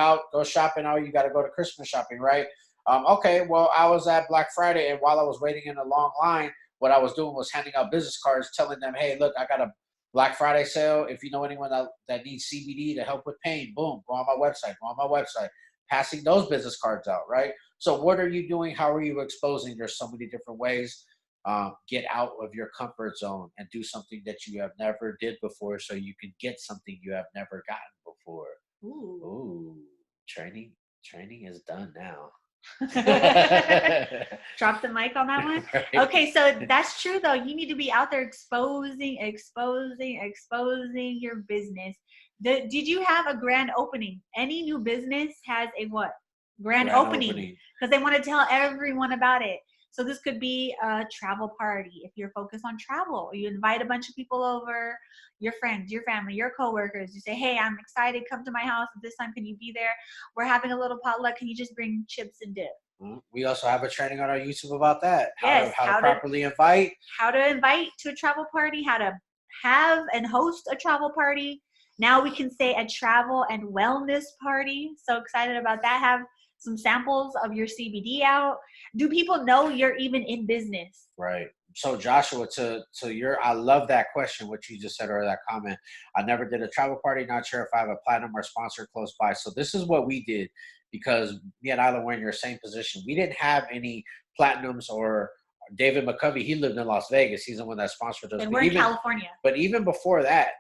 shopping, you got to go to Christmas shopping, right? Okay, well, I was at Black Friday, and while I was waiting in a long line, what I was doing was handing out business cards, telling them, hey, look, I got a Black Friday sale. If you know anyone that needs CBD to help with pain, boom, go on my website, passing those business cards out, right? So what are you doing? How are you exposing? There's so many different ways. Get out of your comfort zone and do something that you have never did before so you can get something you have never gotten before. Ooh. Training is done now. Drop the mic on that one. Right. Okay, so that's true though. You need to be out there exposing your business. Did you have a grand opening? Any new business has a what? Grand opening. Because they want to tell everyone about it. So this could be a travel party if you're focused on travel. You invite a bunch of people over, your friends, your family, your coworkers. You say, hey, I'm excited. Come to my house. This time, can you be there? We're having a little potluck. Can you just bring chips and dip? We also have a training on our YouTube about that. Yes, how to properly invite. How to invite to a travel party. How to have and host a travel party. Now we can say a travel and wellness party. So excited about that. Have some samples of your CBD out. Do people know you're even in business? Right. So Joshua, to your, I love that question, what you just said, or that comment. I never did a travel party. Not sure if I have a platinum or sponsor close by. So this is what we did, because me and Ayla were in your same position. We didn't have any platinums, or David McCovey, he lived in Las Vegas. He's the one that sponsored us. And we're in California. But even before that,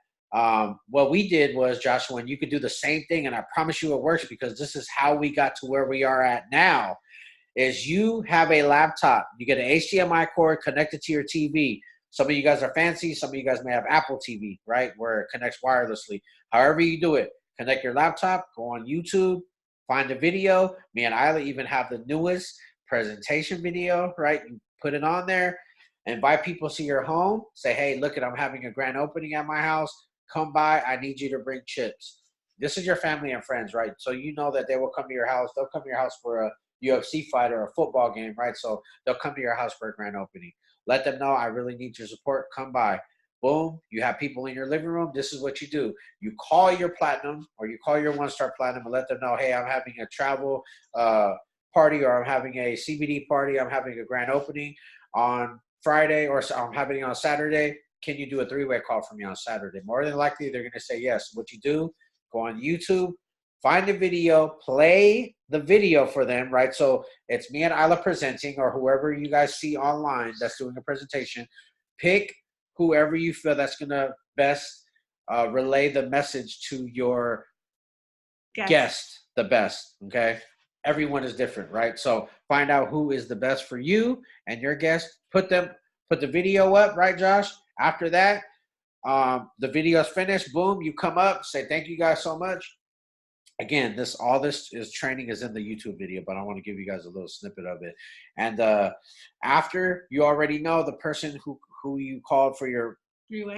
what we did was, Joshua, and you could do the same thing, and I promise you it works, because this is how we got to where we are at now, is you have a laptop. You get an HDMI cord connected to your TV. Some of you guys are fancy. Some of you guys may have Apple TV, right, where it connects wirelessly. However you do it, connect your laptop, go on YouTube, find a video. Me and Ayla even have the newest presentation video, right? You put it on there, invite people to your home. Say, hey, look, I'm having a grand opening at my house. Come by. I need you to bring chips. This is your family and friends, right? So you know that they will come to your house. They'll come to your house for a UFC fight or a football game, right? So they'll come to your house for a grand opening. Let them know, I really need your support. Come by. Boom. You have people in your living room. This is what you do. You call your platinum, or you call your one-star platinum, and let them know, hey, I'm having a travel party, or I'm having a CBD party. I'm having a grand opening on Friday, or I'm having it on Saturday. Can you do a 3-way call for me on Saturday? More than likely, they're going to say yes. What you do, go on YouTube, find a video, play the video for them, right? So it's me and Ayla presenting, or whoever you guys see online that's doing a presentation. Pick whoever you feel that's going to best relay the message to your guest the best, okay? Everyone is different, right? So find out who is the best for you and your guest. Put the video up, right, Josh? After that, the video is finished. Boom, you come up, say thank you guys so much. Again, all this training is in the YouTube video, but I want to give you guys a little snippet of it. And after, you already know the person who you called for your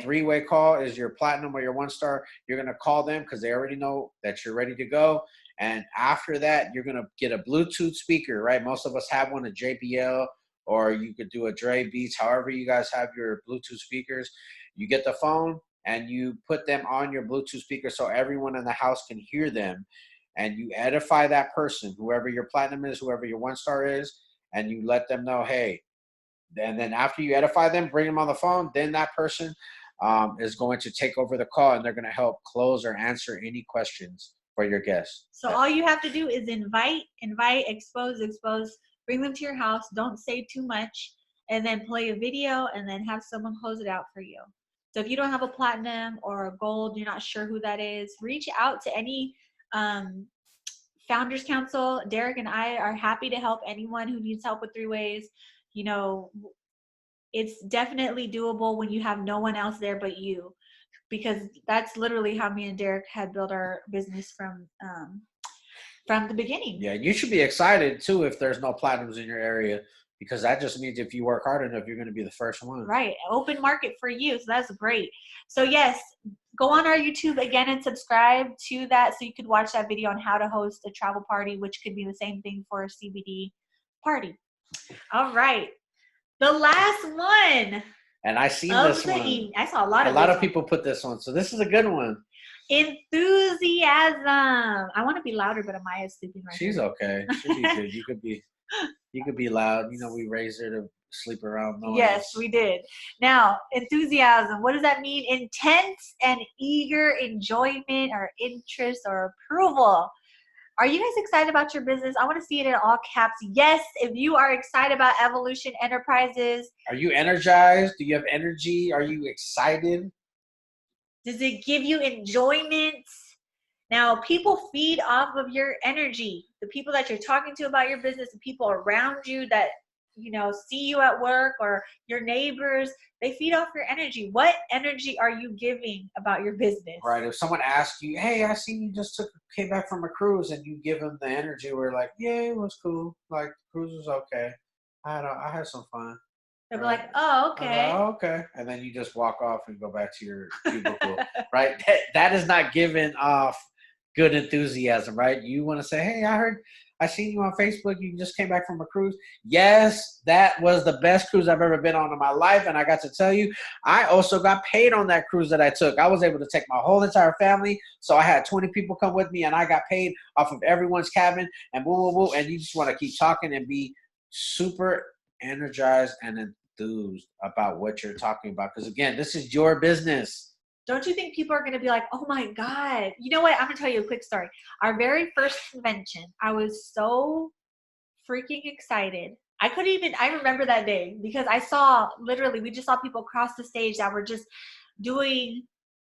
three-way call is your platinum or your one-star. You're going to call them because they already know that you're ready to go. And after that, you're going to get a Bluetooth speaker, right? Most of us have one, a JBL, or you could do a Dre Beats, however you guys have your Bluetooth speakers. You get the phone, and you put them on your Bluetooth speaker so everyone in the house can hear them. And you edify that person, whoever your platinum is, whoever your one-star is, and you let them know, hey. And then after you edify them, bring them on the phone, then that person is going to take over the call, and they're going to help close or answer any questions for your guests. So all you have to do is invite, expose, bring them to your house. Don't say too much, and then play a video, and then have someone close it out for you. So if you don't have a platinum or a gold, you're not sure who that is, reach out to any Founders Council. Derrick and I are happy to help anyone who needs help with 3-ways. You know, it's definitely doable when you have no one else there but you, because that's literally how me and Derrick had built our business from the beginning. Yeah, you should be excited too if there's no platinums in your area, because that just means if you work hard enough, you're going to be the first one. Right. Open market for you. So that's great. So yes, go on our YouTube again and subscribe to that so you could watch that video on how to host a travel party, which could be the same thing for a CBD party. All right. The last one. And I seen this one. I saw a lot of people put this one. So this is a good one. Enthusiasm. I want to be louder, but Amaya's sleeping right She's here. Okay. She'll be good. You could be loud. You know, we raised her to sleep around noise. Yes, we did. Now, enthusiasm. What does that mean? Intense and eager enjoyment or interest or approval. Are you guys excited about your business? I want to see it in all caps. Yes, if you are excited about Evolution Enterprises. Are you energized? Do you have energy? Are you excited? Does it give you enjoyment? Now, people feed off of your energy. The people that you're talking to about your business, the people around you that, you know, see you at work, or your neighbors, they feed off your energy. What energy are you giving about your business? Right. If someone asks you, hey, I see you just came back from a cruise, and you give them the energy where like, yeah, it was cool. Like, the cruise was okay. I had some fun. They'll be like, oh, okay. Like, oh, okay. And then you just walk off and go back to your cubicle. Right. That is not giving off good enthusiasm, right? You want to say, hey, I seen you on Facebook. You just came back from a cruise. Yes, that was the best cruise I've ever been on in my life. And I got to tell you, I also got paid on that cruise that I took. I was able to take my whole entire family. So I had 20 people come with me, and I got paid off of everyone's cabin, and woo, woo, woo. And you just want to keep talking and be super energized and enthused about what you're talking about. Because again, this is your business. Don't you think people are going to be like, oh my God, you know what? I'm going to tell you a quick story. Our very first convention, I was so freaking excited. I remember that day because we just saw people cross the stage that were just doing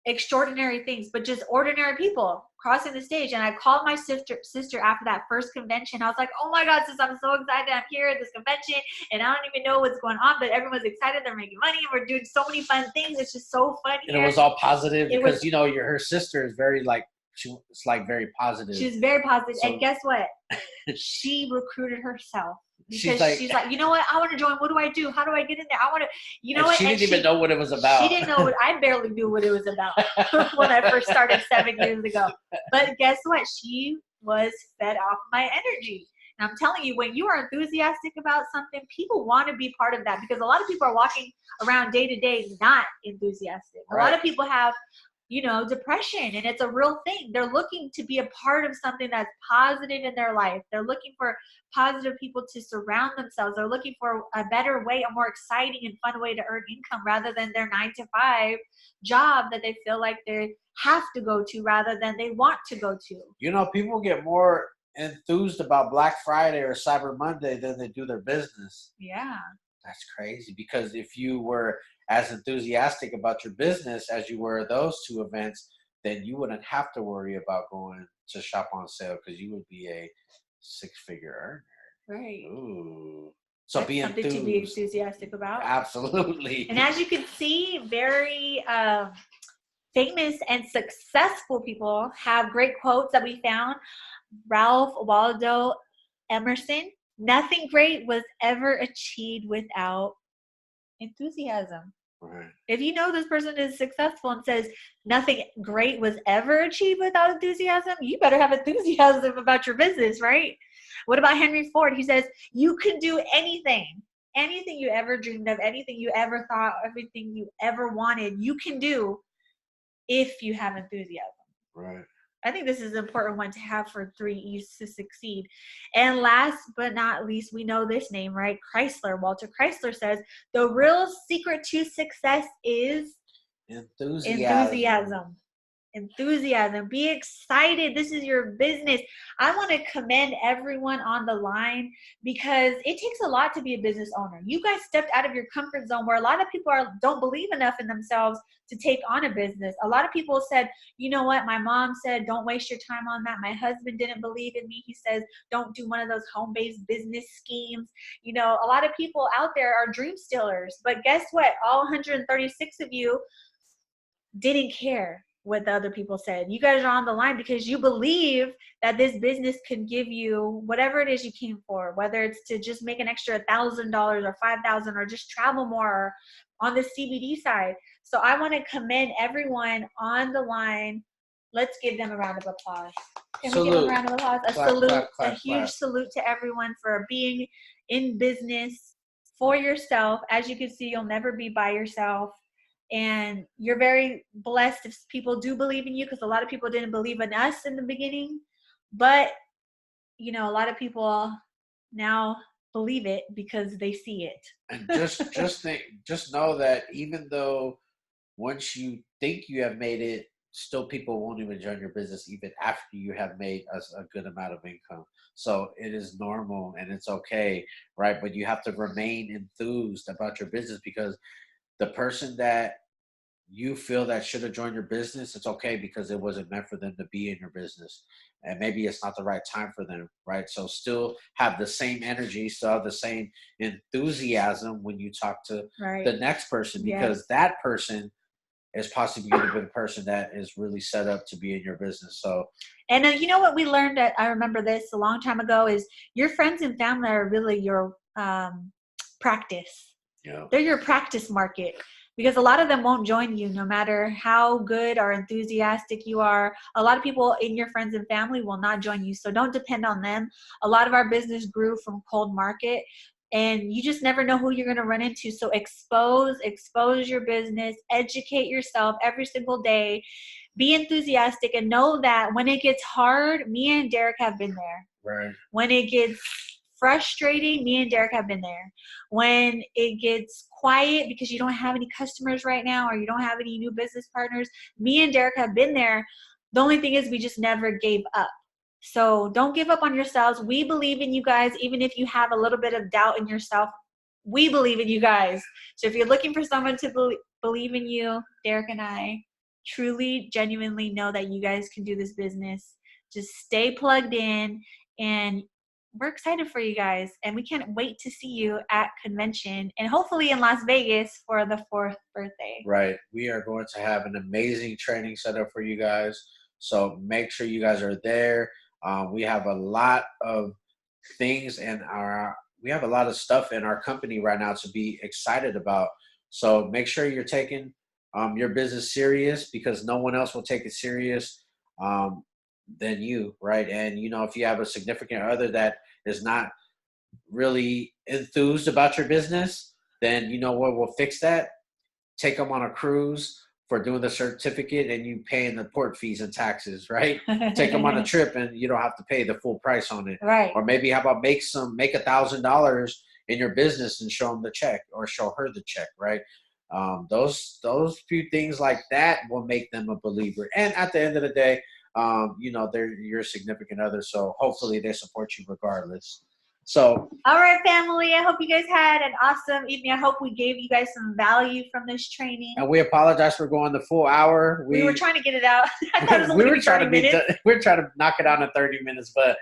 extraordinary things, but just ordinary people crossing the stage. And I called my sister after that first convention. I was like, oh my God, sis, I'm so excited. I'm here at this convention and I don't even know what's going on, but everyone's excited. They're making money and we're doing so many fun things. It's just so funny. And it was all positive because, her sister is very she's very positive. She's very positive. So, and guess what? She recruited herself. Because she's like, you know what? I want to join. What do I do? How do I get in there? I want to, She didn't even know what it was about. She didn't know I barely knew what it was about when I first started 7 years ago. But guess what? She was fed off my energy. And I'm telling you, when you are enthusiastic about something, people want to be part of that because a lot of people are walking around day to day not enthusiastic. Right. A lot of people have, depression, and it's a real thing. They're looking to be a part of something that's positive in their life. They're looking for positive people to surround themselves. They're looking for a better way, a more exciting and fun way to earn income rather than their 9-to-5 job that they feel like they have to go to rather than they want to go to. People get more enthused about Black Friday or Cyber Monday than they do their business. Yeah. That's crazy because if you were as enthusiastic about your business as you were those two events, then you wouldn't have to worry about going to shop on sale because you would be a 6-figure earner. Right. Ooh. So that's be something enthused. To be enthusiastic about. Absolutely. And as you can see, very famous and successful people have great quotes that we found. Ralph Waldo Emerson, nothing great was ever achieved without enthusiasm. Right. If you know this person is successful and says nothing great was ever achieved without enthusiasm, you better have enthusiasm about your business, right? What about Henry Ford? He says, you can do anything you ever dreamed of, anything you ever thought, everything you ever wanted, you can do if you have enthusiasm. Right. I think this is an important one to have for 3 E's to succeed. And last but not least, we know this name, right? Chrysler. Walter Chrysler says, the real secret to success is enthusiasm. Enthusiasm. Be excited. This is your business. I want to commend everyone on the line because it takes a lot to be a business owner. You guys stepped out of your comfort zone where a lot of people don't believe enough in themselves to take on a business. A lot of people said, you know what? My mom said, don't waste your time on that. My husband didn't believe in me. He says, don't do one of those home-based business schemes. A lot of people out there are dream stealers. But guess what? All 136 of you didn't care what the other people said. You guys are on the line because you believe that this business can give you whatever it is you came for, whether it's to just make an extra $1,000 or $5,000 or just travel more on the CBD side. So I want to commend everyone on the line. Let's give them a round of applause. Can we give them a round of applause? A huge salute to everyone for being in business for yourself. As you can see, you'll never be by yourself. And you're very blessed if people do believe in you because a lot of people didn't believe in us in the beginning. But, a lot of people now believe it because they see it. And just know that even though once you think you have made it, still people won't even join your business even after you have made a good amount of income. So it is normal and it's okay, right? But you have to remain enthused about your business because the person that you feel that should have joined your business, it's okay because it wasn't meant for them to be in your business. And maybe it's not the right time for them, right? So still have the same energy, still have the same enthusiasm when you talk to the next person because that person is possibly going to be the person that is really set up to be in your business. So, and you know what we learned, I remember this a long time ago, is your friends and family are really your practice. Yeah. They're your practice market because a lot of them won't join you no matter how good or enthusiastic you are. A lot of people in your friends and family will not join you. So don't depend on them. A lot of our business grew from cold market and you just never know who you're going to run into. So expose your business, educate yourself every single day, be enthusiastic and know that when it gets hard, me and Derrick have been there. Right. When it gets frustrating, me and Derrick have been there. When it gets quiet because you don't have any customers right now or you don't have any new business partners, me and Derrick have been there. The only thing is we just never gave up. So don't give up on yourselves. We believe in you guys, even if you have a little bit of doubt in yourself. We believe in you guys. So if you're looking for someone to believe in you, Derrick and I truly, genuinely know that you guys can do this business. Just stay plugged in, and we're excited for you guys. And we can't wait to see you at convention and hopefully in Las Vegas for the 4th birthday. Right. We are going to have an amazing training set up for you guys. So make sure you guys are there. We have a lot of things we have a lot of stuff in our company right now to be excited about. So make sure you're taking your business serious, because no one else will take it serious than you, right? And, you know, if you have a significant other that is not really enthused about your business, then you know what, we'll fix that. Take them on a cruise for doing the certificate and you paying the port fees and taxes, right? Take them on a trip and you don't have to pay the full price on it. Right. Or maybe how about make $1,000 in your business and show them the check, or show her the check, right? Those few things like that will make them a believer. And at the end of the day, you know, they're your significant other, so hopefully they support you regardless. So, all right, family, I hope you guys had an awesome evening. I hope we gave you guys some value from this training. And we apologize for going the full hour. We were trying to get it out. I thought it was only we were trying to minutes. We're trying to knock it out in 30 minutes, but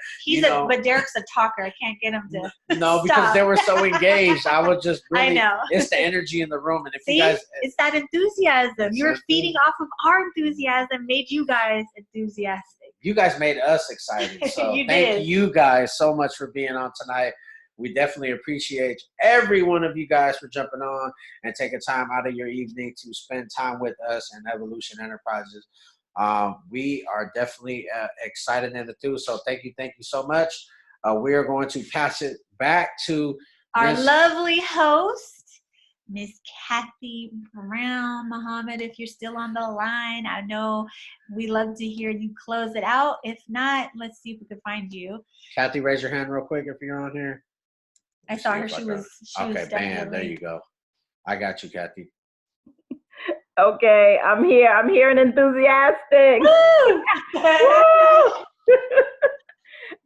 but Derrick's a talker. I can't get him to no, because they were so engaged. I was just really, I know. It's the energy in the room. And if See, you guys, it's that enthusiasm. You're feeding off of our enthusiasm, made you guys enthusiastic. You guys made us excited. So thank you guys so much for being on tonight. We definitely appreciate every one of you guys for jumping on and taking time out of your evening to spend time with us and Evolution Enterprises. We are definitely excited and enthused. So thank you so much. We are going to pass it back to our lovely host, Miss Kathy Brown. Muhammad, if you're still on the line, I know we love to hear you close it out. If not, let's see if we can find you. Kathy, raise your hand real quick if you're on here. I saw her. She was man, there you go. I got you, Kathy. Okay, I'm here. I'm here and enthusiastic.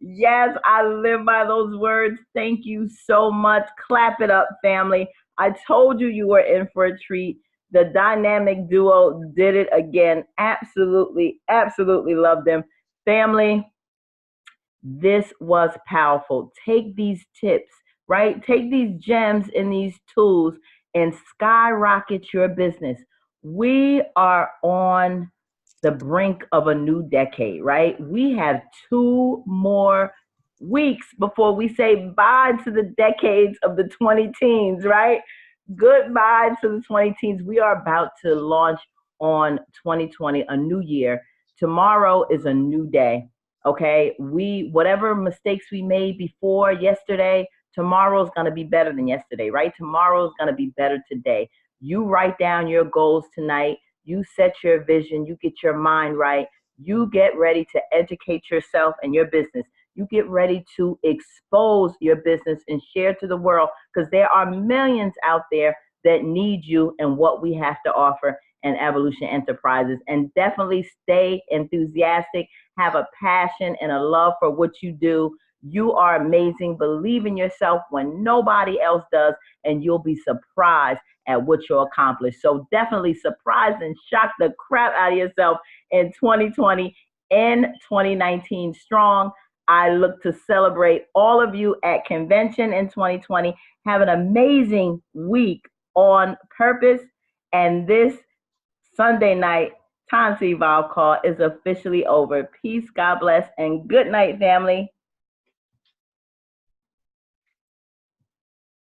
Yes, I live by those words. Thank you so much. Clap it up, family. I told you were in for a treat. The dynamic duo did it again. Absolutely, absolutely love them. Family, this was powerful. Take these tips, right? Take these gems and these tools and skyrocket your business. We are on the brink of a new decade, right? We have 2 more weeks before we say bye to the decades of the 20 teens, right? Goodbye to the 20 teens. We are about to launch on 2020, a new year. Tomorrow is a new day, okay? Whatever mistakes we made before yesterday, tomorrow's gonna be better than yesterday, right? Tomorrow's gonna be better today. You write down your goals tonight. You set your vision. You get your mind right. You get ready to educate yourself and your business. You get ready to expose your business and share to the world, because there are millions out there that need you and what we have to offer in Evolution Enterprises. And definitely stay enthusiastic. Have a passion and a love for what you do. You are amazing. Believe in yourself when nobody else does, and you'll be surprised at what you'll accomplish. So definitely surprise and shock the crap out of yourself in 2020 and 2019 strong. I look to celebrate all of you at convention in 2020. Have an amazing week on purpose. And this Sunday night Time to Evolve call is officially over. Peace, God bless, and good night, family.